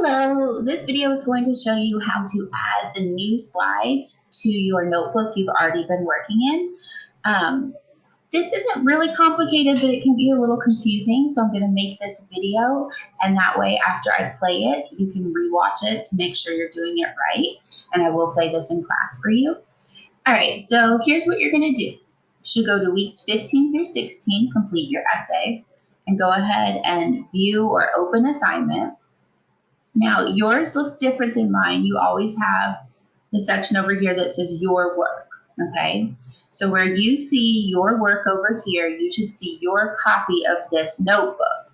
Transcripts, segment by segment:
Hello, this video is going to show you how to add the new slides to your notebook you've already been working in. This isn't really complicated, but it can be a little confusing, so I'm going to make this video, and that way after I play it, you can rewatch it to make sure you're doing it right, and I will play this in class for you. All right, so here's what you're going to do. You should go to weeks 15 through 16, complete your essay, and go ahead and view or open assignment. Now, yours looks different than mine. You always have the section over here that says your work, okay? So where you see your work over here, you should see your copy of this notebook,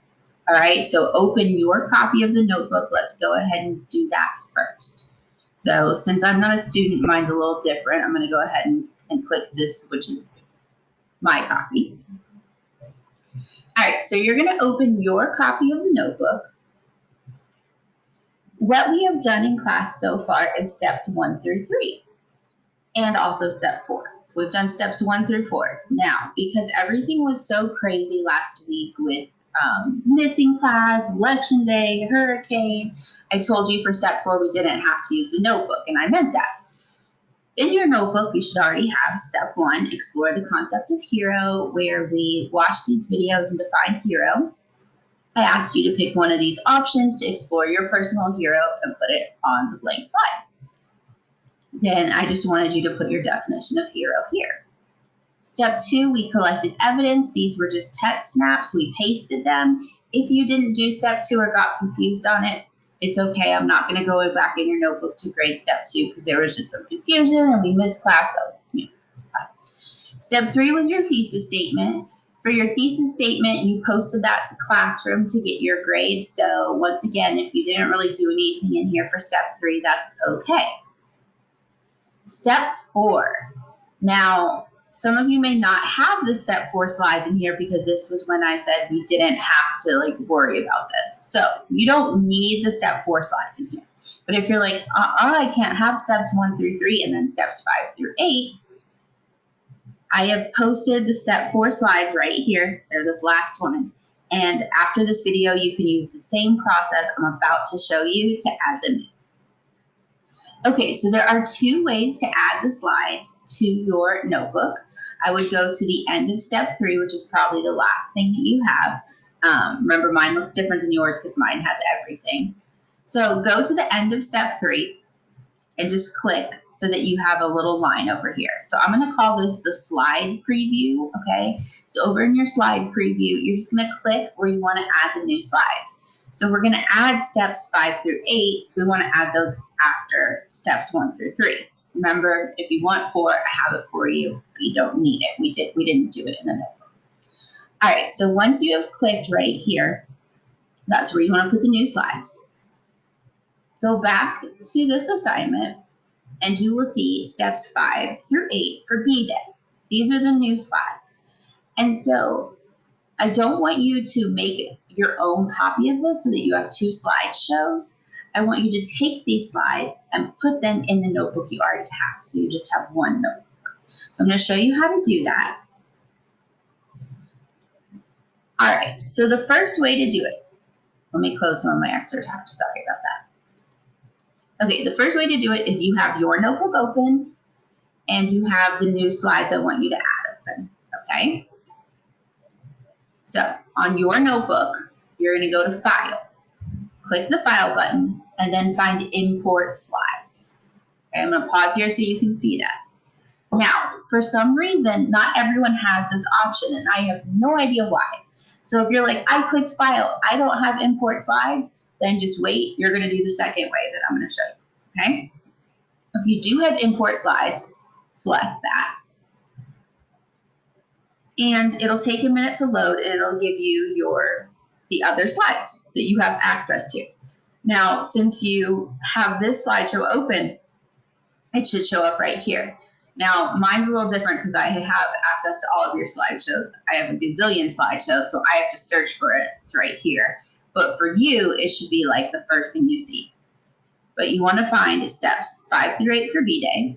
all right? So open your copy of the notebook. Let's go ahead and do that first. So since I'm not a student, mine's a little different. I'm gonna go ahead and click this, which is my copy. All right, so you're gonna open your copy of the notebook. What we have done in class so far is steps 1 through 3 and also step 4. So we've done steps 1 through 4. Now, because everything was so crazy last week with missing class, election day, hurricane, I told you for step 4 we didn't have to use the notebook, and I meant that. In your notebook, you should already have step 1, explore the concept of hero, where we watch these videos and define hero. I asked you to pick one of these options to explore your personal hero and put it on the blank slide. Then I just wanted you to put your definition of hero here. Step 2, we collected evidence. These were just text snaps. We pasted them. If you didn't do step 2 or got confused on it, it's okay. I'm not going to go back in your notebook to grade step 2 because there was just some confusion and we missed class, so it's fine. Step 3 was your thesis statement. For your thesis statement, you posted that to Classroom to get your grade. So once again, if you didn't really do anything in here for step 3, that's okay. Step 4. Now, some of you may not have the step 4 slides in here because this was when I said we didn't have to worry about this. So you don't need the step 4 slides in here. But if you're like, I can't have steps 1 through 3 and then steps 5 through 8, I have posted the step 4 slides right here. They're this last one. And after this video, you can use the same process I'm about to show you to add them in. Okay, so there are 2 ways to add the slides to your notebook. I would go to the end of step 3, which is probably the last thing that you have. Remember, mine looks different than yours because mine has everything. So go to the end of step 3. And just click so that you have a little line over here. So I'm going to call this the slide preview, okay? So over in your slide preview, you're just going to click where you want to add the new slides. So we're going to add steps 5 through 8, so we want to add those after steps 1 through 3. Remember, if you want 4, I have it for you. You don't need it. We didn't do it in the notebook. All right, so once you have clicked right here, that's where you want to put the new slides. Go back to this assignment and you will see steps 5 through 8 for B-Day. These are the new slides. And so I don't want you to make your own copy of this so that you have 2 slideshows. I want you to take these slides and put them in the notebook you already have. So you just have one notebook. So I'm going to show you how to do that. All right, so the first way to do it, let me close some of my extra tabs. Sorry about that. Okay, the first way to do it is you have your notebook open and you have the new slides I want you to add open, okay? So on your notebook, you're gonna go to File, click the File button, and then find Import Slides. Okay, I'm gonna pause here so you can see that. Now, for some reason, not everyone has this option and I have no idea why. So if you're like, I clicked File, I don't have Import Slides, then just wait. You're going to do the second way that I'm going to show you, okay? If you do have import slides, select that. And it'll take a minute to load and it'll give you the other slides that you have access to. Now, since you have this slideshow open, it should show up right here. Now, mine's a little different because I have access to all of your slideshows. I have a gazillion slideshows, so I have to search for it. It's right here. But for you, it should be like the first thing you see. But you want to find steps 5 through 8 for B-Day.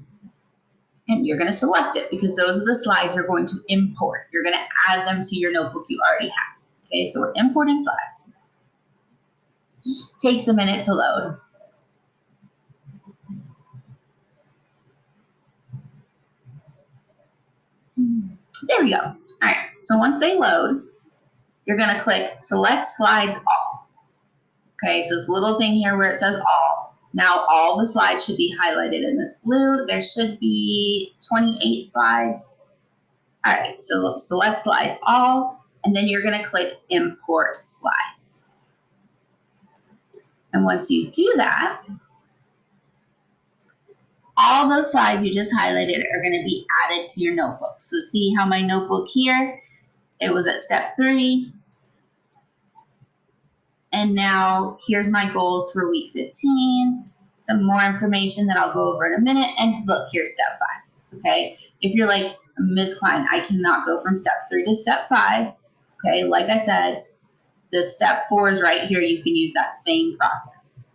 And you're going to select it because those are the slides you're going to import. You're going to add them to your notebook you already have. Okay, so we're importing slides. Takes a minute to load. There we go. All right, so once they load, you're gonna click Select Slides All. Okay, so this little thing here where it says All. Now all the slides should be highlighted in this blue. There should be 28 slides. All right, so select Slides All, and then you're gonna click Import Slides. And once you do that, all those slides you just highlighted are going to be added to your notebook. So see how my notebook here, it was at step 3. And now here's my goals for week 15. Some more information that I'll go over in a minute. And look, here's step 5. Okay. If you're like, Ms. Klein, I cannot go from step 3 to step 5. Okay. Like I said, the step 4 is right here. You can use that same process.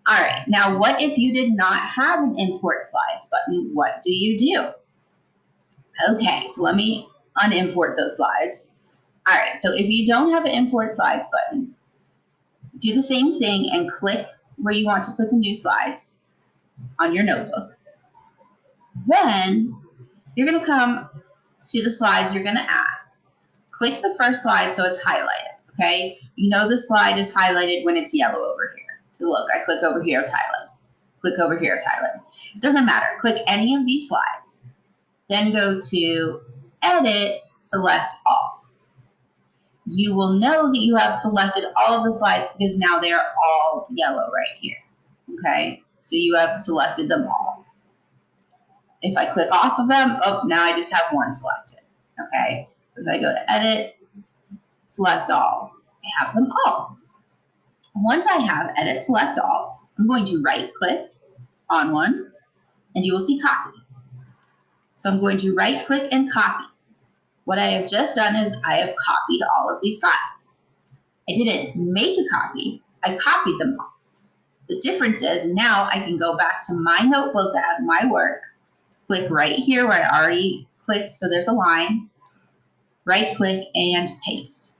All right, now what if you did not have an import slides button? What do you do? Okay, so let me unimport those slides. All right, so if you don't have an import slides button, do the same thing and click where you want to put the new slides on your notebook. Then you're gonna come to the slides you're gonna add. Click the first slide so it's highlighted, okay? You know the slide is highlighted when it's yellow over here. So look, I click over here, it's highlighted. Click over here, it's highlighted. It doesn't matter. Click any of these slides. Then go to Edit, Select All. You will know that you have selected all of the slides because now they are all yellow right here. Okay, so you have selected them all. If I click off of them, oh, now I just have one selected. Okay, if I go to Edit, Select All, I have them all. Once I have Edit Select All, I'm going to right click on one and you will see Copy. So I'm going to right click and copy. What I have just done is I have copied all of these slides. I didn't make a copy, I copied them all. The difference is now I can go back to my notebook that has my work, click right here where I already clicked, so there's a line, right click and paste.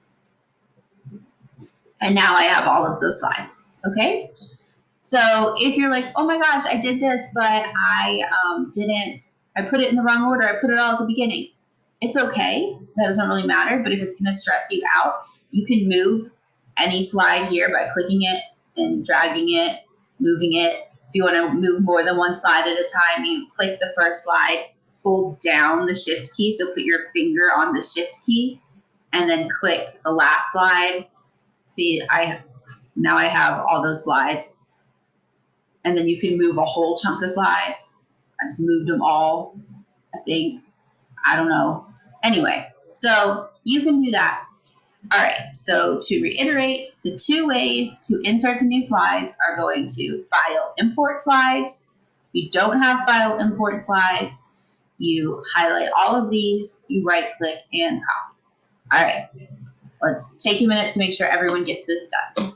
And now I have all of those slides, okay? So if you're like, oh my gosh, I did this, but I put it in the wrong order, I put it all at the beginning. It's okay, that doesn't really matter, but if it's gonna stress you out, you can move any slide here by clicking it and dragging it, moving it. If you wanna move more than one slide at a time, you click the first slide, hold down the shift key, so put your finger on the shift key, and then click the last slide. See, now I have all those slides. And then you can move a whole chunk of slides. I just moved them all, I think. I don't know. Anyway, so you can do that. All right, so to reiterate, the 2 ways to insert the new slides are going to File, Import Slides. If you don't have File, Import Slides, you highlight all of these, you right click and copy. All right, let's take a minute to make sure everyone gets this done.